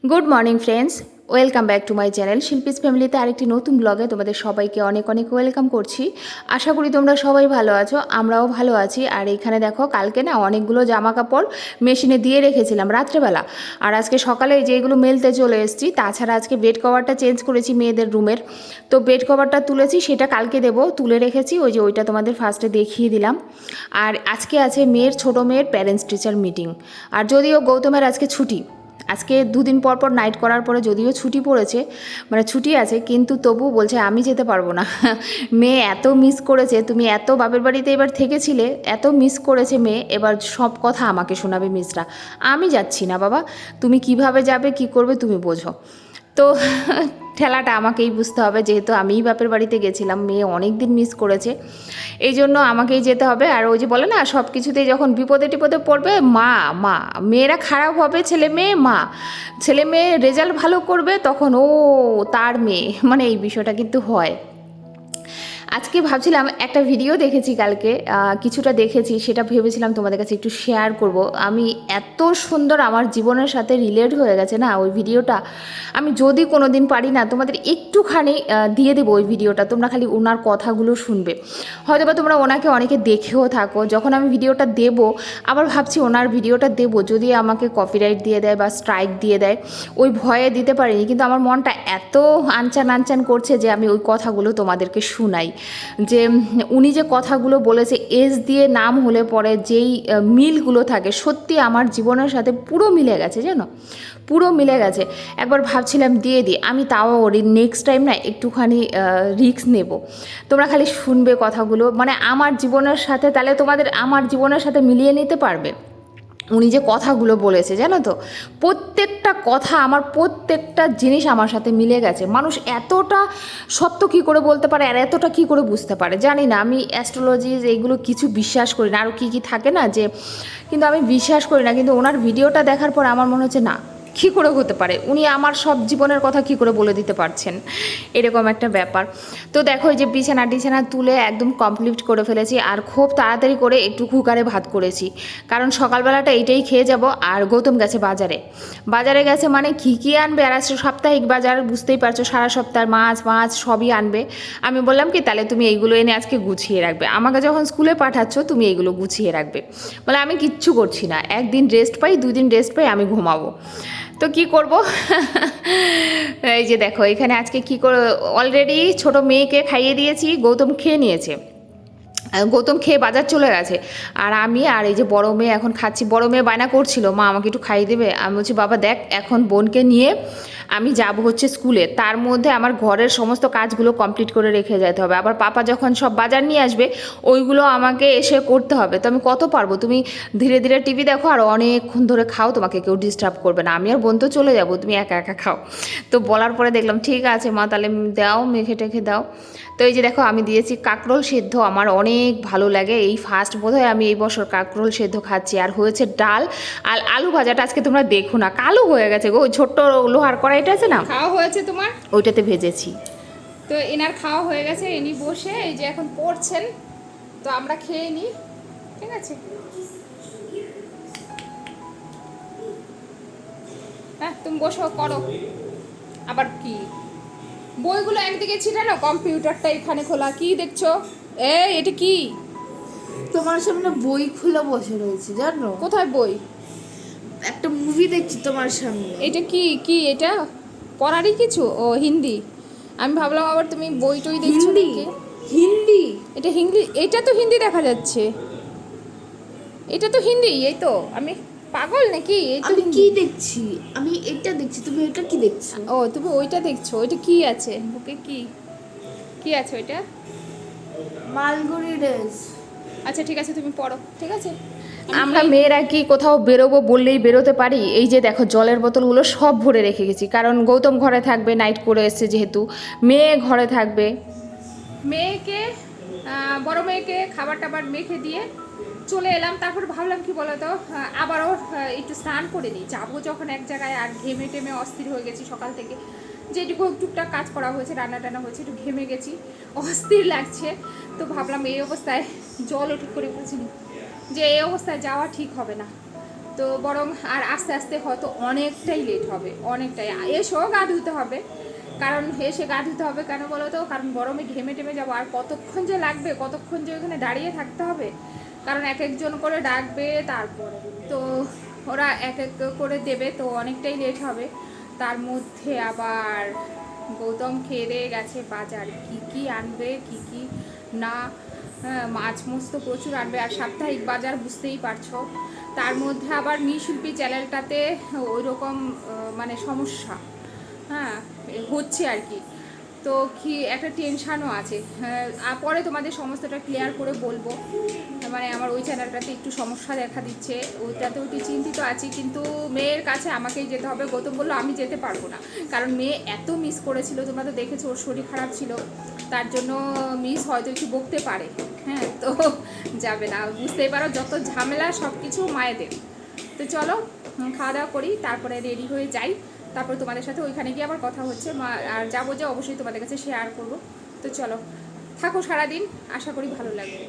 Good morning friends, welcome back to my channel Shilpi's ফ্যামিলিতে আরেকটি নতুন ব্লগে তোমাদের সবাইকে অনেক অনেক ওয়েলকাম করছি। আশা করি তোমরা সবাই ভালো আছো, আমরাও ভালো আছি। আর এখানে দেখো, কালকে না অনেকগুলো জামা কাপড় মেশিনে দিয়ে রেখেছিলাম রাত্রেবেলা, আর আজকে সকালে যেগুলো মেলতে চলে এসেছি। তাছাড়া আজকে বেড কভারটা চেঞ্জ করেছি মেয়েদের রুমের, তো বেড কভারটা তুলেছি, সেটা কালকে দেবো, তুলে রেখেছি। ওই যে ওইটা তোমাদের ফার্স্টে দেখিয়ে দিলাম। আর আজকে আছে ছোটো মেয়ের প্যারেন্টস টিচার মিটিং। আর যদিও গৌতমের আজকে ছুটি, আজকে দুদিন পর পর নাইট করার পরে যদিও ছুটি পড়েছে, মানে ছুটি আছে, কিন্তু তবু বলছে আমি যেতে পারবো না। মেয়ে এত মিস করেছে, তুমি এত বাপের বাড়িতে এবার থেকেছিলে, এত মিস করেছে মেয়ে, এবার সব কথা আমাকে শোনাবে মিসরা। আমি যাচ্ছি না বাবা, তুমি কিভাবে যাবে কি করবে তুমি বোঝো। তো ঠেলাটা আমাকেই বুঝতে হবে, যেহেতু আমিই বাপের বাড়িতে গেছিলাম, মেয়ে অনেক দিন মিস করেছে, এই জন্য আমাকেই যেতে হবে। আর ওই যে বলে না, সব কিছুতেই যখন বিপদে টিপদে পড়বে মা মা, মেয়েরা খারাপ হবে, ছেলে মেয়ে মা, ছেলে মেয়ে রেজাল্ট ভালো করবে তখন ও তার মেয়ে, মানে এই বিষয়টা কিন্তু হয়। আজকে ভাবছিলাম, একটা ভিডিও দেখেছি কালকে, কিছুটা দেখেছি, সেটা ভেবেছিলাম তোমাদের কাছে একটু শেয়ার করব। আমি এত সুন্দর আমার জীবনের সাথে রিলেট হয়ে গেছে না ওই ভিডিওটা, আমি যদি কোনো দিন পারি না তোমাদের একটুখানি দিয়ে দেবো ওই ভিডিওটা, তোমরা খালি ওনার কথাগুলো শুনবে। হয়তো বা তোমরা ওনাকে অনেকে দেখেও থাকো। যখন আমি ভিডিওটা দেবো, আবার ভাবছি ওনার ভিডিওটা দেবো, যদি আমাকে কপিরাইট দিয়ে দেয় বা স্ট্রাইক দিয়ে দেয়, ওই ভয়ে দিতে পারিনি। কিন্তু আমার মনটা এত আনচান আনচান করছে যে আমি ওই কথাগুলো তোমাদেরকে শুনাই, যে উনি যে কথাগুলো বলেছে, এস দিয়ে নাম হলে পরে যেই মিলগুলো থাকে, সত্যি আমার জীবনের সাথে পুরো মিলে গেছে, জানো, পুরো মিলে গেছে। একবার ভাবছিলাম দিয়ে দিই আমি, তাও নেক্সট টাইম না একটুখানি রিস্ক নেব। তোমরা খালি শুনবে কথাগুলো, মানে আমার জীবনের সাথে, তাহলে তোমাদের আমার জীবনের সাথে মিলিয়ে নিতে পারবে। উনি যে কথাগুলো বলেছে জানো তো, প্রত্যেকটা কথা, আমার প্রত্যেকটা জিনিস আমার সাথে মিলে গেছে। মানুষ এতটা সত্য কী করে বলতে পারে, আর এতটা কী করে বুঝতে পারে জানি না। আমি অ্যাস্ট্রোলজি এইগুলো কিছু বিশ্বাস করি না, আরও কী কী থাকে না যে, কিন্তু আমি বিশ্বাস করি না। কিন্তু ওনার ভিডিওটা দেখার পর আমার মনে হচ্ছে না, কী করে হতে পারে, উনি আমার সব জীবনের কথা কী করে বলে দিতে পারছেন, এরকম একটা ব্যাপার। তো দেখো, এই যে বিছানা তুলে একদম কমপ্লিট করে ফেলেছি, আর খুব তাড়াতাড়ি করে একটু কুকারে ভাত করেছি, কারণ সকালবেলাটা এইটাই খেয়ে যাব। আর গৌতম গেছে বাজারে গেছে, মানে কী আনবে, আর আজকে সাপ্তাহিক বাজার, বুঝতেই পারছো, সারা সপ্তাহ মাছ সবই আনবে। আমি বললাম কি, তাহলে তুমি এইগুলো এনে আজকে গুছিয়ে রাখবে, আমাকে যখন স্কুলে পাঠাচ্ছ তুমি এইগুলো গুছিয়ে রাখবে। বলে আমি কিচ্ছু করছি না, একদিন রেস্ট পাই, 2 দিন রেস্ট পাই, আমি ঘুমাবো। তো কি করব। এই যে দেখো, এখানে আজকে কি করে, অলরেডি ছোট মেয়েকে খাইয়ে দিয়েছি, গৌতম খেয়ে নিয়েছে, গৌতম খেয়ে বাজার চলে গেছে। আর আমি আর এই যে বড় মেয়ে এখন খাচ্ছি। বড় মেয়ে বায়না করছিল, মা আমাকে একটু খাইয়ে দেবে। আমি বলছি, বাবা দেখ, এখন বোনকে নিয়ে আমি যাব হচ্ছে স্কুলে, তার মধ্যে আমার ঘরের সমস্ত কাজগুলো কমপ্লিট করে রেখে যেতে হবে। আবার পাপা যখন সব বাজার নিয়ে আসবে, ওইগুলো আমাকে এসে করতে হবে। তো আমি কত পারবো, তুমি ধীরে ধীরে টিভি দেখো আর অনেকক্ষণ ধরে খাও, তোমাকে কেউ ডিস্টার্ব করবে না, আমি আর বোন তো চলে যাব, তুমি একা একা খাও। তো বলার পরে দেখলাম ঠিক আছে মা, তাহলে দাও, মেখে টেখে দাও। তো এই যে দেখো, আমি দিয়েছি কাঁকরোল সেদ্ধ, আমার অনেক ভালো লাগে, এই ফার্স্ট বোধহয় আমি এই বছর কাঁকরোল সেদ্ধ খাচ্ছি। আর হয়েছে ডাল আর আলু ভাজাটা, আজকে তোমরা দেখো না, কালো হয়ে গেছে গো, ওই ছোট্ট লোহার কড়াইটা আছে না, খাওয়া হয়েছে তোমার, ওইটাতে ভেজেছি। তো এনার খাওয়া হয়ে গেছে, ইনি বসে এই যে এখন পড়ছেন, তো আমরা খেয়ে নিই, ঠিক আছে। হ্যাঁ, তুমি বসো, করো। আবার কি বইগুলো একদিকে ছিটানো, কম্পিউটারটা এখানে খোলা, কি দেখছো? এটা কি? তোমার সামনে বই খুলে বসে রয়েছে, জানো? কোথায় বই? একটা মুভি দেখছি তোমার সামনে। এটা কি এটা পড়ারই কিছু? ও হিন্দি, আমি ভাবলাম আবার তুমি বই টই দেখছো হিন্দি? নাকি। হিন্দি? এটা হিন্দি, এটা তো হিন্দি দেখা যাচ্ছে, এটা তো হিন্দি। এই তো, আমি পাগল নাকি? এই তো আমি হিন্দি। কি দেখছি? আমি এটা দেখছি, তুমি এটা কি দেখছো? ও, তুমি ওইটা দেখছো। ওইটা কি আছে বুকে? কি আছে ওইটা? মালগুড়ি ডেজ। আচ্ছা ঠিক আছে, তুমি পড়ো, ঠিক আছে। আমরা মেয়েরা কি কোথাও বেরোবো বললেই বেরোতে পারি? এই যে দেখো, জলের বোতলগুলো সব ভরে রেখে গেছি, কারণ গৌতম ঘরে থাকবে, নাইট করে এসছে যেহেতু, মেয়ে ঘরে থাকবে। মেয়েকে বড় মেয়েকে খাবার টাবার মেখে দিয়ে চলে এলাম। তারপর ভাবলাম কি বলতো, আবারও একটু স্নান করে নিই, যাবো যখন এক জায়গায়। আর ঘেমে টেমে অস্থির হয়ে গেছি সকাল থেকে, যেটুকু টুকটাক কাজ করা হয়েছে, রান্না টান্না হয়েছে, একটু ঘেমে গেছি, অস্থির লাগছে। তো ভাবলাম এই অবস্থায় জলও ঠিক করে বুঝিনি যে এই অবস্থায় যাওয়া ঠিক হবে না, তো বরং আর আস্তে আস্তে হয়তো অনেকটাই লেট হবে, অনেকটাই। এসেও গা ধুতে হবে, কারণ এসে গা ধুতে হবে কেন বলো তো, কারণ গরমে ঘেমে টেমে যাবো, আর কতক্ষণ যে লাগবে, কতক্ষণ যে ওখানে দাঁড়িয়ে থাকতে হবে, কারণ এক একজন করে ডাকবে, তারপরে তো ওরা এক এক করে দেবে, তো অনেকটাই লেট হবে। তার মধ্যে আবার গৌতম খেয়ে দিয়ে গেছে বাজার, কি কি আনবে কি কি না, মাছ মস্ত প্রচুর আনবে, আর সাপ্তাহিক বাজার বুঝতেই পারছো। তার মধ্যে আবার শিল্পী চ্যানেলটাতে ওই রকম মানে সমস্যা হ্যাঁ হচ্ছে আর কি, তো কি একটা টেনশানও আছে। পরে তোমাদের সমস্তটা ক্লিয়ার করে বলবো। মানে আমার ওই চ্যানেলটাতে একটু সমস্যা দেখা দিচ্ছে, ওইটাতেও একটু চিন্তিত আছি, কিন্তু মেয়ের কাছে আমাকেই যেতে হবে। গৌতম বললো আমি যেতে পারবো না, কারণ মেয়ে এত মিস করেছিল, তোমরা তো দেখেছো, ওর শরীর খারাপ ছিল, তার জন্য মিস হয়তো একটু বকতে পারে। হ্যাঁ, তো যাবে না, বুঝতেই পারো যত ঝামেলা সব কিছু মায়েদের। তো চলো খাওয়া দাওয়া করি, তারপরে রেডি হয়ে যাই, তারপর তোমাদের সাথে ওইখানে গিয়ে আবার কথা হচ্ছে, আর যাবো যে অবশ্যই তোমাদের কাছে শেয়ার করবো। তো চলো থাকো সারাদিন, আশা করি ভালো লাগবে।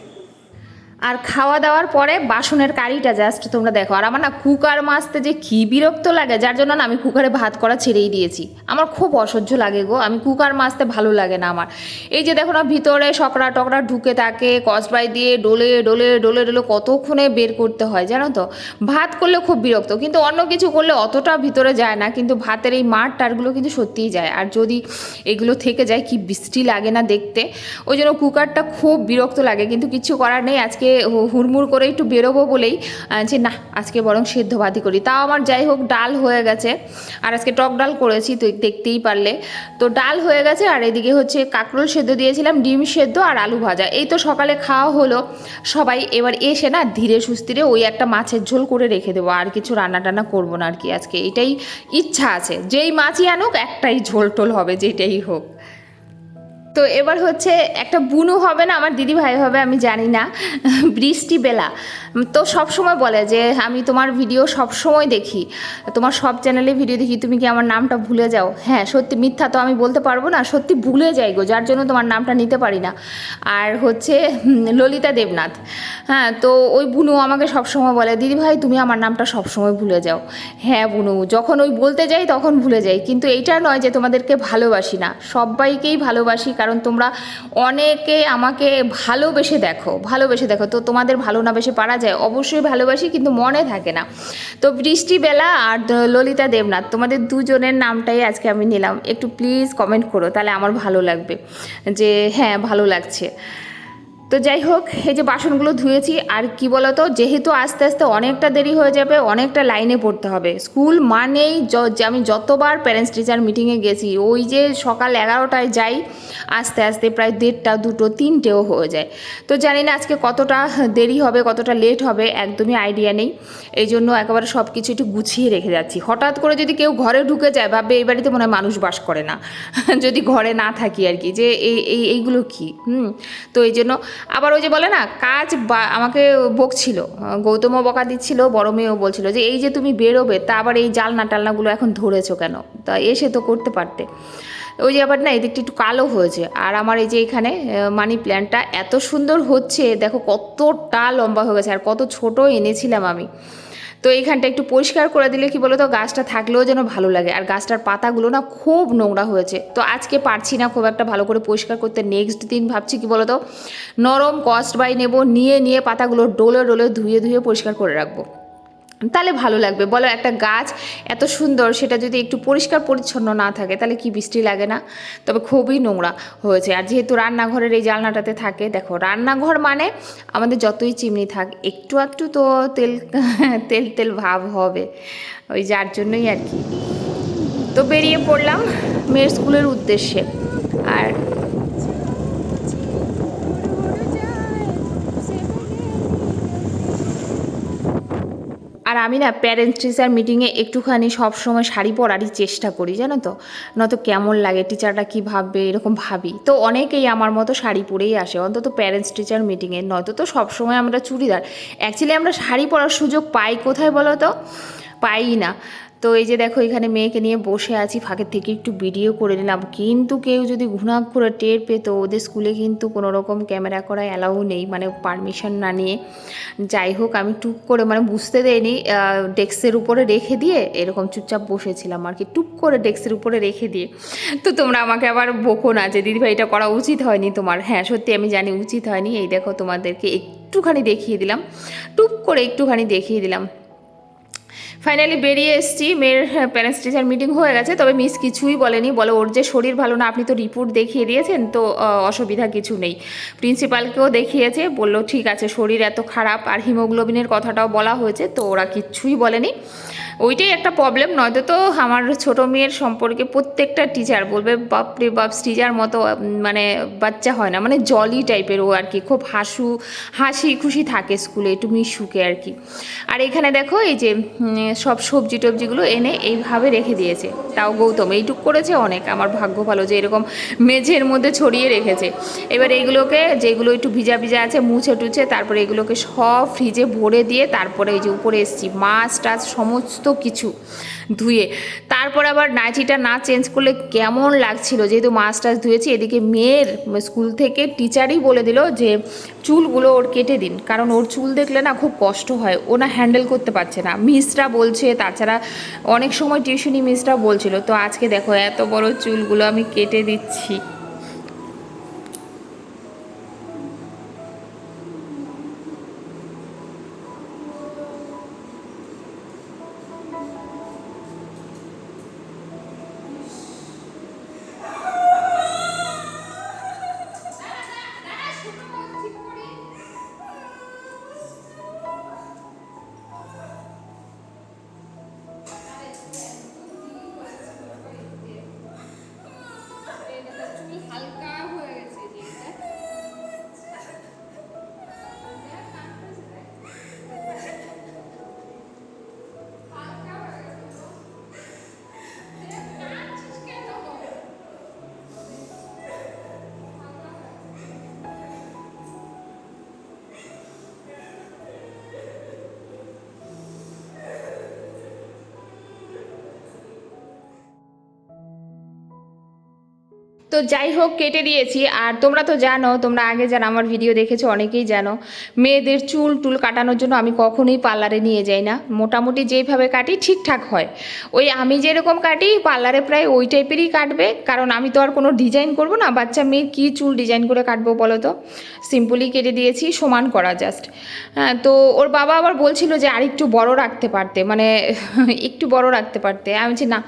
আর খাওয়া দাওয়ার পরে বাসনের কারিটা জাস্ট তোমরা দেখো। আর আমার না কুকার মাজতে যে কী বিরক্ত লাগে, যার জন্য না আমি কুকারে ভাত করা ছেড়েই দিয়েছি। আমার খুব অসহ্য লাগে গো, আমি কুকার মাজতে ভালো লাগে না আমার। এই যে দেখো না ভিতরে সকরা টকরা ঢুকে থাকে, কসবাই দিয়ে ডলে ডলে ডলে ডলে কতক্ষণে বের করতে হয় জানো তো। ভাত করলে খুব বিরক্ত, কিন্তু অন্য কিছু করলে অতটা ভিতরে যায় না, কিন্তু ভাতের এই মাঠ টারগুলো কিন্তু সত্যিই যায়। আর যদি এগুলো থেকে যায় কি বৃষ্টি লাগে না দেখতে, ওই জন্য কুকারটা খুব বিরক্ত লাগে। কিন্তু কিছু করার নেই, আজকে হুড়মুড় করে একটু বেরোবো বলেই যে না আজকে বরং সেদ্ধ ভাতই করি। তাও আমার যাই হোক ডাল হয়ে গেছে, আর আজকে টক ডাল করেছি, তো দেখতেই পারলে। তো ডাল হয়ে গেছে, আর এদিকে হচ্ছে কাঁকরোল সেদ্ধ দিয়েছিলাম, ডিম সেদ্ধ আর আলু ভাজা, এই তো সকালে খাওয়া হলো সবাই। এবার এসে না ধীরে সুস্থিরে ওই একটা মাছের ঝোল করে রেখে দেবো, আর কিছু রান্না টান্না করবো না আর কি। আজকে এটাই ইচ্ছা আছে, যেই মাছই আনুক একটাই ঝোল টোল হবে, যেটাই হোক। তো এবার হচ্ছে একটা বুনু হবে না, আমার দিদি ভাই হবে আমি জানি না, বৃষ্টি বেলা। তো সব সময় বলে যে আমি তোমার ভিডিও সব সময় দেখি, তোমার সব চ্যানেলে ভিডিও দেখি, তুমি কি আমার নামটা ভুলে যাও? হ্যাঁ সত্যি, মিথ্যা তো আমি বলতে পারবো না, সত্যি ভুলে যাই গো, যার জন্য তোমার নামটা নিতে পারি না। আর হচ্ছে ললিতা দেবনাথ। হ্যাঁ, তো ওই বুনু আমাকে সবসময় বলে দিদি ভাই তুমি আমার নামটা সবসময় ভুলে যাও। হ্যাঁ বুনু, যখন ওই বলতে যাই তখন ভুলে যাই, কিন্তু এইটা নয় যে তোমাদেরকে ভালোবাসি না, সবাইকেই ভালোবাসি, কারণ তোমরা অনেকে আমাকে ভালোবেসে দেখো, ভালোবেসে দেখো। তো তোমাদের ভালো না বেসে পারা যায়, অবশ্যই ভালোবাসি, কিন্তু মনে থাকে না। তো বৃষ্টি বেলা আর ললিতা দেবনাথ, তোমাদের দুজনের নামটাই আজকে আমি নিলাম। একটু প্লিজ কমেন্ট করো, তাহলে আমার ভালো লাগবে যে হ্যাঁ ভালো লাগছে। তো যাই হোক, এই যে বাসনগুলো ধুয়েছি। আর কি বলতো, যেহেতু আস্তে আস্তে অনেকটা দেরি হয়ে যাবে, অনেকটা লাইনে পড়তে হবে। স্কুল মানেই আমি যতবার প্যারেন্টস টিচার মিটিংয়ে গেছি, ওই যে সকাল 11টায় যাই, আস্তে আস্তে প্রায় 1:30, 2টো, 3টেও হয়ে যায়। তো জানি না আজকে কতটা দেরি হবে, কতটা লেট হবে, একদমই আইডিয়া নেই। এই জন্য একেবারে সব কিছু একটু গুছিয়ে রেখে যাচ্ছি। হঠাৎ করে যদি কেউ ঘরে ঢুকে যায়, ভাববে এই বাড়িতে মনে হয় মানুষ বাস করে না, যদি ঘরে না থাকি আর কি, যে এইগুলো কি। তো এই জন্য আবার ওই যে বলে না কাজ, বা আমাকে বকছিল, গৌতমও বকা দিচ্ছিল, বড় মেয়েও বলছিল যে এই যে তুমি বেরোবে, তা আবার এই জালনা টালনাগুলো এখন ধরেছো কেন, তা এসে তো করতে পারতে। ওই যে আবার না এদিকটা একটু কালো হয়েছে। আর আমার এই যে এখানে মানি প্ল্যান্টটা এত সুন্দর হচ্ছে, দেখো কতটা লম্বা হয়ে গেছে, আর কত ছোট এনেছিলাম আমি। তো এইখানটা একটু পরিষ্কার করে দিলে কি বলো তো, গাছটা থাকলেও যেন ভালো লাগে। আর গাছটার পাতাগুলো না খুব নোংরা হয়েছে, তো আজকে পারছি না খুব একটা ভালো করে পরিষ্কার করতে। নেক্সট দিন ভাবছি কি বলো তো, নরম কস্ট বাই নেব, নিয়ে পাতাগুলো ডলে ডলে ধুয়ে ধুয়ে পরিষ্কার করে রাখবো, তাহলে ভালো লাগবে বলো। একটা গাছ এত সুন্দর, সেটা যদি একটু পরিষ্কার পরিচ্ছন্ন না থাকে, তাহলে কি বৃষ্টি লাগে না? তবে খুবই নোংরা হয়েছে। আর যেহেতু রান্নাঘরের এই জানলাটাতে থাকে, দেখো রান্নাঘর মানে আমাদের যতই চিমনি থাক, একটু আধটু তো তেল তেল তেল ভাব হবে, ওই যার জন্যই আর কি। তো বেরিয়ে পড়লাম মেয়ের স্কুলের উদ্দেশ্যে। আর আর আমি না প্যারেন্টস টিচার মিটিংয়ে একটুখানি সবসময় শাড়ি পরারই চেষ্টা করি, জানো তো, নয়তো কেমন লাগে, টিচাররা কী ভাববে, এরকম ভাবি। তো অনেকেই আমার মতো শাড়ি পরেই আসে, অন্তত প্যারেন্টস টিচার মিটিংয়ে, নয়তো তো সবসময় আমরা চুড়িদার। অ্যাকচুয়ালি আমরা শাড়ি পরার সুযোগ পাই কোথায় বলো তো, পাই না। তো এই যে দেখো এখানে মেয়েকে নিয়ে বসে আছি, ফাঁকের থেকে একটু ভিডিও করে নিলাম, কিন্তু কেউ যদি ঘুণাক করে টের পেত, ওদের স্কুলে কিন্তু কোনো রকম ক্যামেরা করা অ্যালাউ নেই, মানে পারমিশন না নিয়ে। যাই হোক আমি টুক করে, মানে বুঝতে দেয়নি, ডেস্কের উপরে রেখে দিয়ে এরকম চুপচাপ বসেছিলাম আর কি, টুক করে ডেস্কের উপরে রেখে দিয়ে। তো তোমরা আমাকে আবার বকো না যে দিদিভাই এটা করা উচিত হয়নি তোমার। হ্যাঁ সত্যি আমি জানি উচিত হয়নি। এই দেখো তোমাদেরকে একটুখানি দেখিয়ে দিলাম, টুক করে একটুখানি দেখিয়ে দিলাম। ফাইনালি বেরিয়ে এসেছি, মেয়ের প্যারেন্টস টিচার মিটিং হয়ে গেছে, তবে মিস কিছুই বলেনি, বলে ওর যে শরীর ভালো না, আপনি তো রিপোর্ট দেখিয়ে দিয়েছেন, তো অসুবিধা কিছু নেই। প্রিন্সিপালকেও দেখিয়েছে, বলল ঠিক আছে শরীর এত খারাপ, আর হিমোগ্লোবিনের কথাটাও বলা হয়েছে, তো ওরা কিচ্ছুই বলেনি। ওইটাই একটা প্রবলেম, নয়তো তো আমার ছোটো মেয়ের সম্পর্কে প্রত্যেকটা টিচার বলবে বাপরে বাপ, টিচার মতো মানে বাচ্চা হয় না, মানে জলি টাইপের ও আর কি, খুব হাসি খুশি থাকে স্কুলে, একটু মিশুকে আর কি। আর এখানে দেখো এই যে সব সবজি টবজিগুলো এনে এইভাবে রেখে দিয়েছে, তাও গৌতম এইটুক করেছে, অনেক আমার ভাগ্য ভালো যে এরকম মেঝের মধ্যে ছড়িয়ে রেখেছে। এবার এইগুলোকে যেগুলো একটু ভিজা ভিজা আছে মুছে টুছে, তারপরে এগুলোকে সব ফ্রিজে ভরে দিয়ে তারপরে এই যে উপরে এসেছি, মাছ টাছ সমস্ত কিছু ধুয়ে। তারপর আবার নাইটিটা না চেঞ্জ করলে কেমন লাগছিল, যেহেতু মাছ টাছ ধুয়েছি। এদিকে মেয়ের স্কুল থেকে টিচারই বলে দিল যে চুলগুলো ওর কেটে দিন, কারণ ওর চুল দেখলে না খুব কষ্ট হয়, ও না হ্যান্ডেল করতে পারছে না। মিসরা বলছে, তাছাড়া অনেক সময় টিউশনি মিসরা বলছিল। তো আজকে দেখো এত বড় চুলগুলো আমি কেটে দিচ্ছি। তো যাই হোক কেটে দিয়েছি। আর তোমরা তো জানো, তোমরা আগে যারা আমার ভিডিও দেখেছো অনেকেই জানো, মেয়েদের চুল টুল কাটানোর জন্য আমি কখনোই পার্লারে নিয়ে যাই না। মোটামুটি যেইভাবে কাটি ঠিকঠাক হয়, ওই আমি যেরকম কাটি পার্লারে প্রায় ওই টাইপেরই কাটবে, কারণ আমি তো আর কোনো ডিজাইন করব না। বাচ্চা মেয়ের কী চুল ডিজাইন করে কাটবো বলো তো, সিম্পলি কেটে দিয়েছি, সমান করা জাস্ট। হ্যাঁ, তো ওর বাবা আবার বলছিল যে আর একটু বড় রাখতে পারতে, মানে একটু বড় রাখতে পারতে। আমি বলছি না,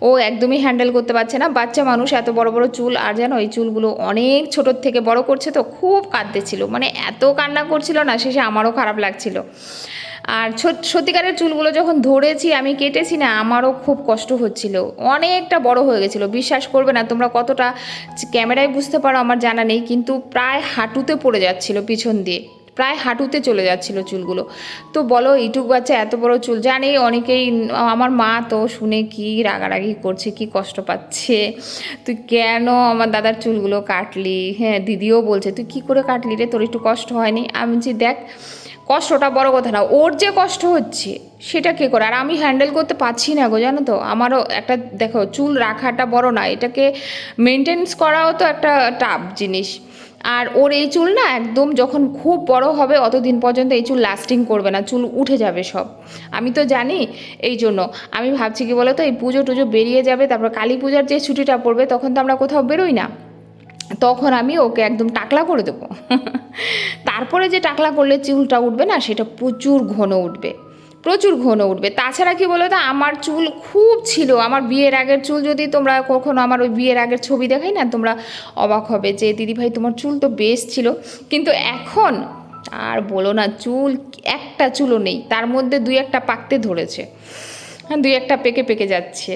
ও একদমই হ্যান্ডেল করতে পারছে না, বাচ্চা মানুষ, এত বড় বড় চুল। আর জানো এই চুলগুলো অনেক ছোটোর থেকে বড় করছে, তো খুব কাঁদতেছিল, মানে এত কান্না করছিল না, শেষে আমারও খারাপ লাগছিল। আর সত্যিকারের চুলগুলো যখন ধরেছি আমি কেটেছি না, আমারও খুব কষ্ট হচ্ছিল, অনেকটা বড় হয়ে গেছিলো। বিশ্বাস করবে না তোমরা, কতটা ক্যামেরায় বুঝতে পারো আমার জানা নেই, কিন্তু প্রায় হাঁটুতে পড়ে যাচ্ছিল পিছন দিয়ে, প্রায় হাঁটুতে চলে যাচ্ছিল চুলগুলো। তো বলো এইটুক বাচ্চা এত বড় চুল, জানি অনেকেই, আমার মা তো শুনে কি রাগারাগি করছে, কি কষ্ট পাচ্ছে, তুই কেন আমার দাদার চুলগুলো কাটলি। হ্যাঁ, দিদিও বলছে তুই কি করে কাটলি রে, তোর একটু কষ্ট হয়নি? আমি বলছি দেখ, কষ্টটা বড় কথা না, ওর যে কষ্ট হচ্ছে সেটা কে করে, আর আমি হ্যান্ডেল করতে পারছি না গো, জানো তো। আমারও একটা, দেখো চুল রাখাটা বড় না, এটাকে মেনটেন্স করাও তো একটা টাফ জিনিস। আর ওর এই চুল না একদম যখন খুব বড় হবে অতদিন পর্যন্ত এই চুল লাস্টিং করবে না, চুল উঠে যাবে সব, আমি তো জানি। এই জন্য আমি ভাবছি কি বলো তো, এই পুজো টুজো বেরিয়ে যাবে, তারপর কালী পূজার যে ছুটিটা পড়বে তখন তো আমরা কোথাও বেরোই না, তখন আমি ওকে একদম টাকলা করে দেবো। তারপরে যে টাকলা করলে চুলটা উঠবে না, সেটা প্রচুর ঘন উঠবে, প্রচুর ঘন উঠবে। তাছাড়া কি বলো তো, আমার চুল খুব ছিল, আমার বিয়ের আগের চুল, যদি তোমরা কখনো আমার ওই বিয়ের আগের ছবি দেখাই না, তোমরা অবাক হবে যে দিদিভাই তোমার চুল তো বেশ ছিল। কিন্তু এখন আর বলো না, চুল একটা চুলও নেই, তার মধ্যে দুই একটা পাকতে ধরেছে, হ্যাঁ দুই একটা পেকে পেকে যাচ্ছে।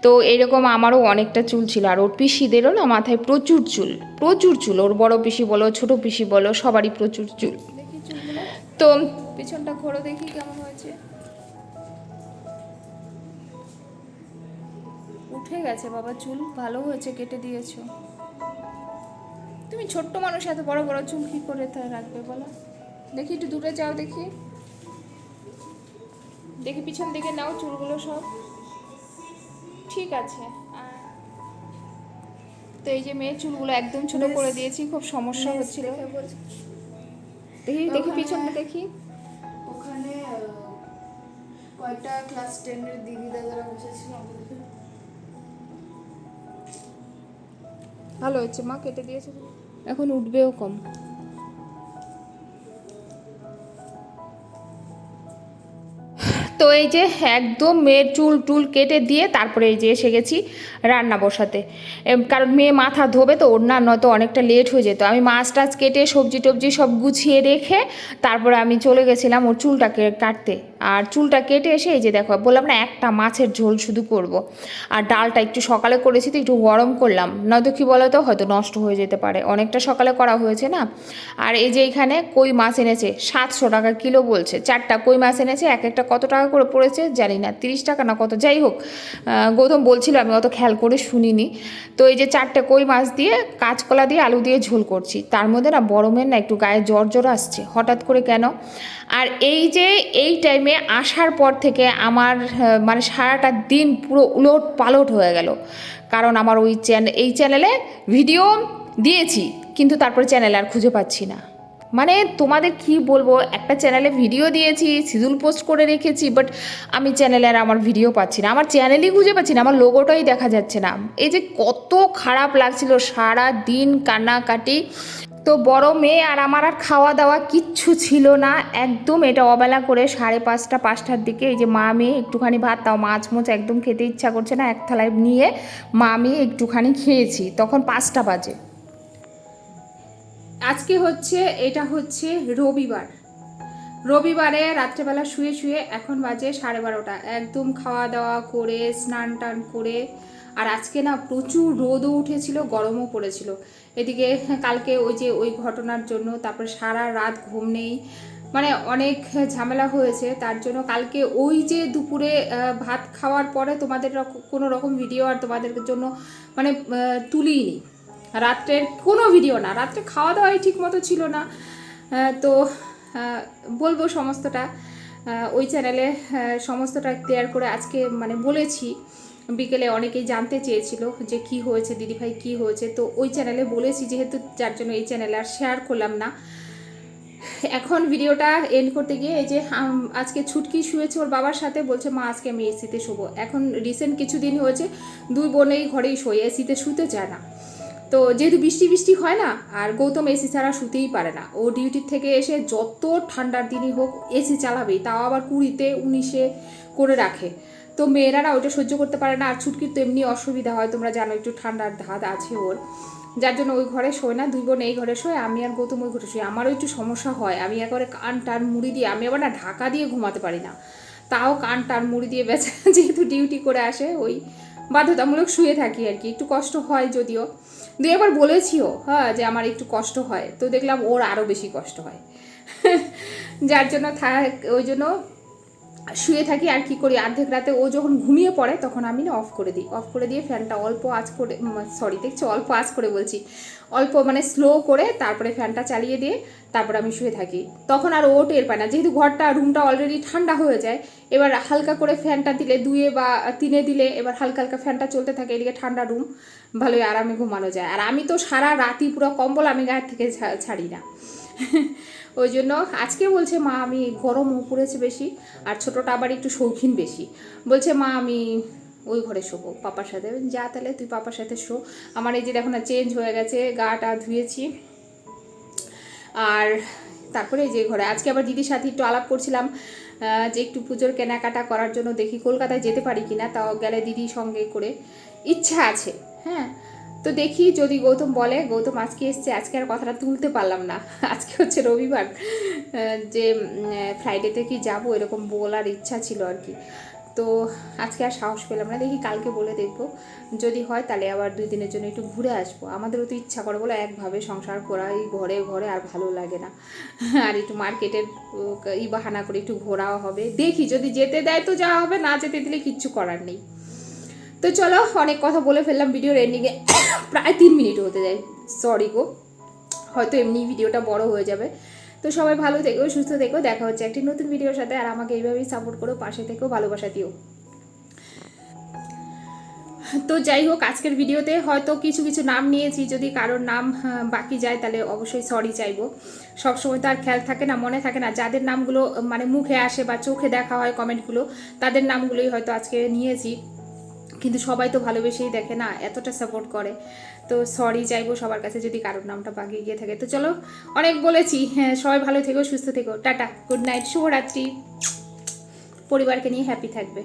তো এরকম আমারও অনেকটা চুল ছিল। আর ওর পিসিদেরও না মাথায় প্রচুর চুল, প্রচুর চুল, ওর বড় পিসি বলো ছোটো পিসি বলো সবারই প্রচুর চুল। দেখি চুলগুলো, তো পিছনটা ঘোরো দেখি কেমন হয়েছে। উঠে গেছে বাবা চুল, ভালো হয়েছে কেটে দিয়েছো। তুমি ছোট্ট মানুষ, এত বড় বড় চুল কি করে তা রাখবে বলো? দেখি একটু দূরে যাও, দেখি দেখি পিছন দিকে নাও চুলগুলো সব ঠিক আছে। তো এই যে মেয়ের চুলগুলো একদম ছোট করে দিয়েছি, খুব সমস্যা হচ্ছিল। দেখি দেখি পিছনটা দেখি। ওখানে কয়টা ক্লাস 10-এর দিদি দাদারা বসেছিল আমাদের। ভালো হচ্ছে মা, কেটে দিয়েছে, এখন উঠবেও কম। তো এই যে একদম মেয়ের চুল টুল কেটে দিয়ে তারপরে এই যে এসে গেছি রান্না বসাতে, কারণ মেয়ে মাথা ধোবে তো, ওর না নয়তো অনেকটা লেট হয়ে যেত। আমি মাছ টাছ কেটে সবজি টবজি সব গুছিয়ে রেখে তারপরে আমি চলে গেছিলাম ওর চুলটাকে কাটতে। আর চুলটা কেটে এসে এই যে দেখো, বললাম না একটা মাছের ঝোল শুধু করব। আর ডালটা একটু সকালে করেছি তো একটু গরম করলাম, নয়তো কী বলো তো হয়তো নষ্ট হয়ে যেতে পারে, অনেকটা সকালে করা হয়েছে না। আর এই যে এখানে কই মাছ এনেছে 700 টাকা কিলো বলছে, 4টা কই মাছ এনেছে, এক একটা কত টাকা করে পড়েছে জানি না, 30 টাকা না কত, যাই হোক গৌতম বলছিল, আমি অত খেয়াল করে শুনিনি। তো এই যে 4টে কই মাছ দিয়ে কাঁচকলা দিয়ে আলু দিয়ে ঝোল করছি। তার মধ্যে না বড় মেয়ের না একটু গায়ে জ্বর জ্বর আসছে হঠাৎ করে কেন। আর এই যে এই টাইমে আসার পর থেকে আমার মানে সারাটা দিন পুরো উলট পালট হয়ে গেল। কারণ আমার ওই এই চ্যানেলে ভিডিও দিয়েছি, কিন্তু তারপরে চ্যানেলে আর খুঁজে পাচ্ছি না। মানে তোমাদের কি বলবো, একটা চ্যানেলে ভিডিও দিয়েছি, শিডিউল পোস্ট করে রেখেছি, বাট আমি চ্যানেলে আর আমার ভিডিও পাচ্ছি না, আমার চ্যানেলই খুঁজে পাচ্ছি না, আমার লোগোটাই দেখা যাচ্ছে না। এই যে কত খারাপ লাগছিল, সারা দিন কান্নাকাটি। তো বড় মেয়ে আর আমার আর খাওয়া দাওয়া কিচ্ছু ছিল না একদম, এটা অবেলা করে 5:30 5টার দিকে এই যে মা মেয়ে একটুখানি ভাত, তাও মাছ মোছ একদম খেতে ইচ্ছা করছে না, এক থালায় নিয়ে মা মেয়ে একটুখানি খেয়েছি, তখন 5টা বাজে। আজকে হচ্ছে এটা হচ্ছে রবিবার। রবিবারে রাত্রেবেলা শুয়ে শুয়ে এখন বাজে 12:30, একদম খাওয়া দাওয়া করে স্নান টান করে। আর আজকে না প্রচুর রোদও উঠেছিল, গরমও পড়েছিল এদিকে। কালকে ওই যে ওই ঘটনার জন্য তারপরে সারা রাত ঘুম নেই, মানে অনেক ঝামেলা হয়েছে। তার জন্য কালকে ওই যে দুপুরে ভাত খাওয়ার পরে তোমাদের কোনো রকম ভিডিও আর তোমাদের জন্য মানে তুলিনি। রাত্রের কোনো ভিডিও না, রাত্রে খাওয়া দাওয়াই ঠিক মতো ছিল না। তো বলবো সমস্তটা ওই চ্যানেলে সমস্তটা ক্লিয়ার করে আজকে মানে বলেছি। বিকেলে অনেকেই জানতে চেয়েছিল যে কি হয়েছে দিদিভাই, কি হয়েছে, তো ওই চ্যানেলে বলেছি যেহেতু, যার জন্য এই চ্যানেলে আর শেয়ার করলাম না। এখন ভিডিওটা এন্ড করতে গিয়ে এই যে আজকে ছুটকি শুয়েছে ওর বাবার সাথে, বলছে মা আজকে আমি এসিতে শোবো। এখন রিসেন্ট কিছুদিন হয়েছে দুই বোনেই ঘরেই শোয়, এসিতে শুতে চায় না। তো যেহেতু বৃষ্টি বৃষ্টি হয় না, আর গৌতম এসি ছাড়া শুতেই পারে না, ও ডিউটির থেকে এসে যত ঠান্ডার দিনই হোক এসি চালাবেই, তাও আবার 20-তে 19-এ করে রাখে। তো মেয়েরা না ওটা সহ্য করতে পারে না, আর ছুটকির তো এমনি অসুবিধা হয়, তোমরা জানো একটু ঠান্ডার ধাত আছে ওর, যার জন্য ওই ঘরে শোয় না। দুই বোন এই ঘরে শোয়, আমি আর গৌতম ওই ঘরে শোয়। আমারও একটু সমস্যা হয়, আমি একেবারে কান টান মুড়ি দিয়ে, আমি আবার না ঢাকা দিয়ে ঘুমাতে পারি না, তাও কান টান মুড়ি দিয়ে বেঁচে যেহেতু ডিউটি করে আসে ওই বাধ্যতামূলক শুয়ে থাকি আর কি। একটু কষ্ট হয় যদিও, দুই একবার বলেছিও হ্যাঁ যে আমার একটু কষ্ট হয়, তো দেখলাম ওর আরও বেশি কষ্ট হয় যার জন্য ওই জন্য শুয়ে থাকি। আর কি করি, অর্ধেক রাতে ও যখন ঘুমিয়ে পড়ে তখন আমি না অফ করে দিই, অফ করে দিয়ে ফ্যানটা অল্প আঁচ করে, সরি দেখছো অল্প আঁচ করে বলছি, অল্প মানে স্লো করে তারপরে ফ্যানটা চালিয়ে দিয়ে তারপর আমি শুয়ে থাকি। তখন আর ও টের পায় না, যেহেতু ঘরটা রুমটা অলরেডি ঠান্ডা হয়ে যায়। এবার হালকা করে ফ্যানটা দিলে 2 বা 3 দিলে এবার হালকা হালকা ফ্যানটা চলতে থাকে, এদিকে ঠান্ডা রুম, ভালোই আরামে ঘুমানো যায়। আর আমি তো সারা রাতই পুরো কম্বল আমি গায়ের থেকে ছাড়ি না ওই জন্য আজকে বলছে মা আমি, গরমও পড়েছে বেশি, আর ছোটোটা আবার একটু শৌখিন বেশি, বলছে মা আমি ওই ঘরে শোবো পাপার সাথে। যা তাহলে তুই পাপার সাথে শো। আমার এই যে দেখো না চেঞ্জ হয়ে গেছে, গাটা ধুয়েছি, আর তারপরে এই যে ঘরে আজকে আবার দিদির সাথে একটু আলাপ করছিলাম যে একটু পুজোর কেনাকাটা করার জন্য দেখি কলকাতায় যেতে পারি কিনা, তাও গেলে দিদির সঙ্গে করে ইচ্ছা আছে। হ্যাঁ, তো দেখি যদি গৌতম বলে। গৌতম আজকে এসছে, আজকে আর কথাটা তুলতে পারলাম না, আজকে হচ্ছে রবিবার, যে ফ্রাইডেতে কি যাবো এরকম বলার ইচ্ছা ছিল আর কি। তো আজকে আর সাহস পেলাম না, দেখি কালকে বলে দেখবো, যদি হয় তাহলে আবার 2 দিনের জন্য একটু ঘুরে আসবো। আমাদেরও তো ইচ্ছা করে বলে, একভাবে সংসার করা এই ঘরে ঘরে আর ভালো লাগে না, আর একটু মার্কেটের বাহানা করে একটু ঘোরাও হবে। দেখি যদি যেতে দেয় তো যাওয়া হবে, না যেতে দিলে কিচ্ছু করার নেই। তো তো চলো, অনেক কথা বলে ফেললাম ভিডিওর এন্ডিংয়ে, প্রায় 3 মিনিট হতে যায়, সরি গো, হয়তো এমনি ভিডিওটা বড় হয়ে যাবে। তো সবাই ভালো থেকো, সুস্থ থেকো, দেখা হচ্ছে একটি নতুন ভিডিওর সাথে। আর আমাকে এইভাবেই সাপোর্ট করো, পাশে থেকো, ভালোবাসা দিও। তো যাই হোক, আজকের ভিডিওতে হয়তো কিছু কিছু নাম নিয়েছি, যদি কারোর নাম বাকি যায় তাহলে অবশ্যই সরি চাইবো। সবসময় তো আর খেয়াল থাকে না, মনে থাকে না, যাদের নামগুলো মানে মুখে আসে বা চোখে দেখা হয় কমেন্টগুলো, তাদের নামগুলোই হয়তো আজকে নিয়েছি। কিন্তু সবাই তো ভালোবেসেই দেখে না, এতটা সাপোর্ট করে। তো সরি চাইবো সবার কাছে যদি কারোর নামটা বাকি গিয়ে থাকে। তো চলো, অনেক বলেছি, হ্যাঁ সবাই ভালো থেকো, সুস্থ থেকো, টাটা, গুড নাইট, শুভরাত্রি, পরিবারকে নিয়ে হ্যাপি থাকবে।